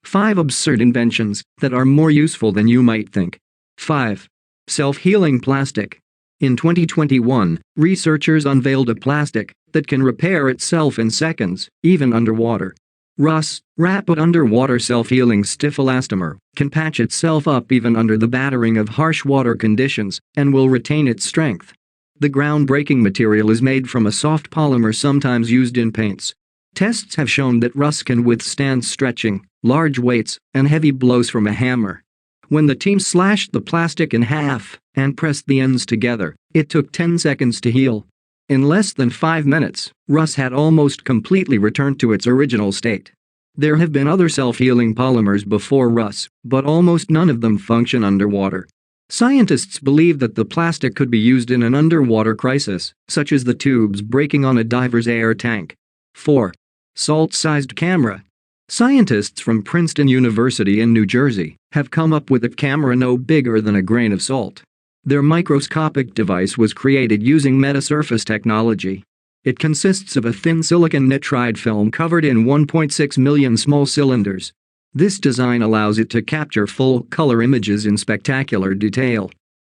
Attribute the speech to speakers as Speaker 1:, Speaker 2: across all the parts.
Speaker 1: 5 absurd inventions that are more useful than you might think. 5. Self-healing plastic. In 2021, researchers unveiled a plastic that can repair itself in seconds, even underwater. RUS, rapid underwater self-healing stiff elastomer, can patch itself up even under the battering of harsh water conditions and will retain its strength. The groundbreaking material is made from a soft polymer sometimes used in paints. Tests have shown that RUS can withstand stretching, large weights, and heavy blows from a hammer. When the team slashed the plastic in half and pressed the ends together, it took 10 seconds to heal. In less than 5 minutes, RUS had almost completely returned to its original state. There have been other self-healing polymers before RUS, but almost none of them function underwater. Scientists believe that the plastic could be used in an underwater crisis, such as the tubes breaking on a diver's air tank. 4. Salt-sized camera. Scientists from Princeton University in New Jersey have come up with a camera no bigger than a grain of salt. Their microscopic device was created using metasurface technology. It consists of a thin silicon nitride film covered in 1.6 million small cylinders. This design allows it to capture full-color images in spectacular detail.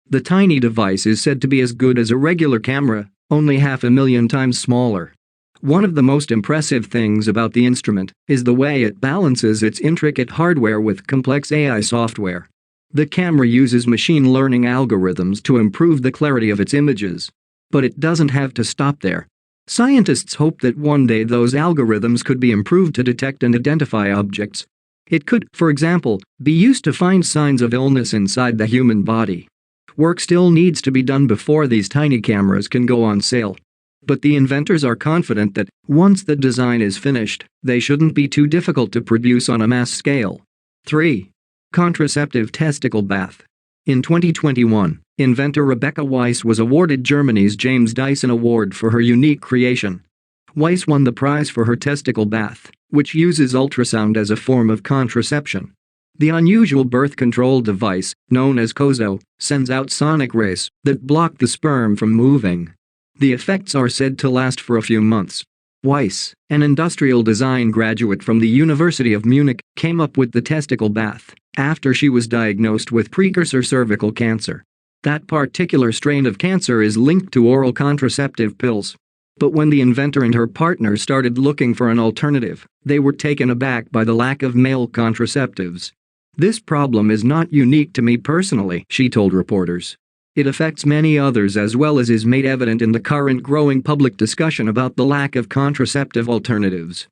Speaker 1: The tiny device is said to be as good as a regular camera, only 500,000 times smaller. One of the most impressive things about the instrument is the way it balances its intricate hardware with complex AI software. The camera uses machine learning algorithms to improve the clarity of its images. But it doesn't have to stop there. Scientists hope that one day those algorithms could be improved to detect and identify objects. It could, for example, be used to find signs of illness inside the human body. Work still needs to be done before these tiny cameras can go on sale. But the inventors are confident that, once the design is finished, they shouldn't be too difficult to produce on a mass scale. 3. Contraceptive testicle bath. In 2021, inventor Rebecca Weiss was awarded Germany's James Dyson Award for her unique creation. Weiss won the prize for her testicle bath, which uses ultrasound as a form of contraception. The unusual birth control device, known as COSO, sends out sonic rays that block the sperm from moving. The effects are said to last for a few months. Weiss, an industrial design graduate from the University of Munich, came up with the testicle bath after she was diagnosed with precursor cervical cancer. That particular strain of cancer is linked to oral contraceptive pills. But when the inventor and her partner started looking for an alternative, they were taken aback by the lack of male contraceptives. "This problem is not unique to me personally," she told reporters. "It affects many others as well as is made evident in the current growing public discussion about the lack of contraceptive alternatives."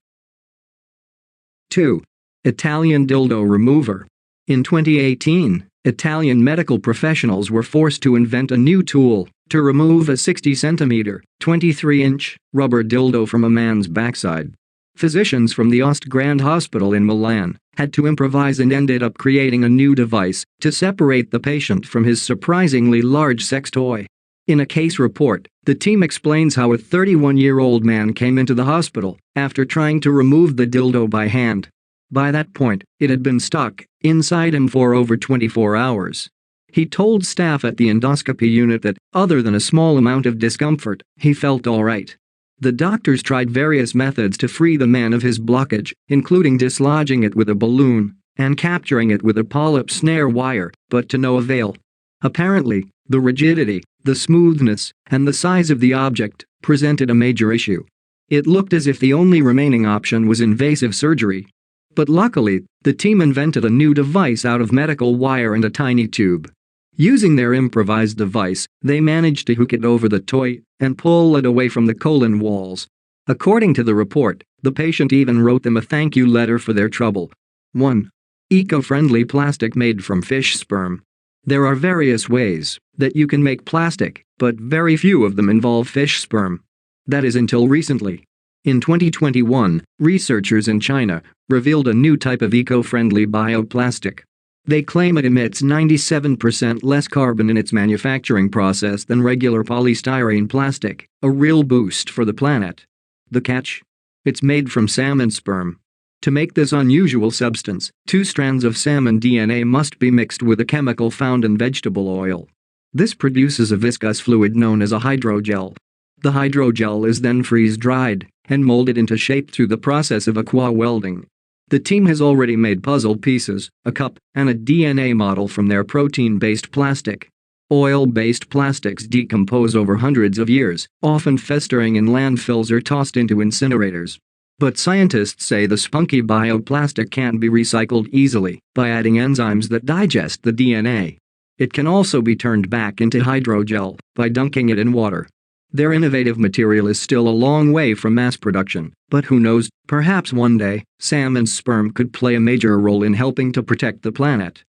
Speaker 1: 2. Italian dildo remover. In 2018, Italian medical professionals were forced to invent a new tool to remove a 60-centimeter, 23-inch rubber dildo from a man's backside. Physicians from the Ost Grand Hospital in Milan had to improvise and ended up creating a new device to separate the patient from his surprisingly large sex toy. In a case report, the team explains how a 31-year-old man came into the hospital after trying to remove the dildo by hand. By that point, it had been stuck inside him for over 24 hours. He told staff at the endoscopy unit that, other than a small amount of discomfort, he felt all right. The doctors tried various methods to free the man of his blockage, including dislodging it with a balloon and capturing it with a polyp snare wire, but to no avail. Apparently, the rigidity, the smoothness, and the size of the object presented a major issue. It looked as if the only remaining option was invasive surgery. But luckily, the team invented a new device out of medical wire and a tiny tube. Using their improvised device, they managed to hook it over the toy and pull it away from the colon walls. According to the report, the patient even wrote them a thank you letter for their trouble. 1. Eco-friendly plastic made from fish sperm. There are various ways that you can make plastic, but very few of them involve fish sperm. That is until recently. In 2021, researchers in China revealed a new type of eco-friendly bioplastic. They claim it emits 97% less carbon in its manufacturing process than regular polystyrene plastic, a real boost for the planet. The catch? It's made from salmon sperm. To make this unusual substance, 2 strands of salmon DNA must be mixed with a chemical found in vegetable oil. This produces a viscous fluid known as a hydrogel. The hydrogel is then freeze-dried and molded into shape through the process of aqua welding. The team has already made puzzle pieces, a cup, and a DNA model from their protein-based plastic. Oil-based plastics decompose over hundreds of years, often festering in landfills or tossed into incinerators. But scientists say the spunky bioplastic can be recycled easily by adding enzymes that digest the DNA. It can also be turned back into hydrogel by dunking it in water. Their innovative material is still a long way from mass production, but who knows, perhaps one day, salmon's sperm could play a major role in helping to protect the planet.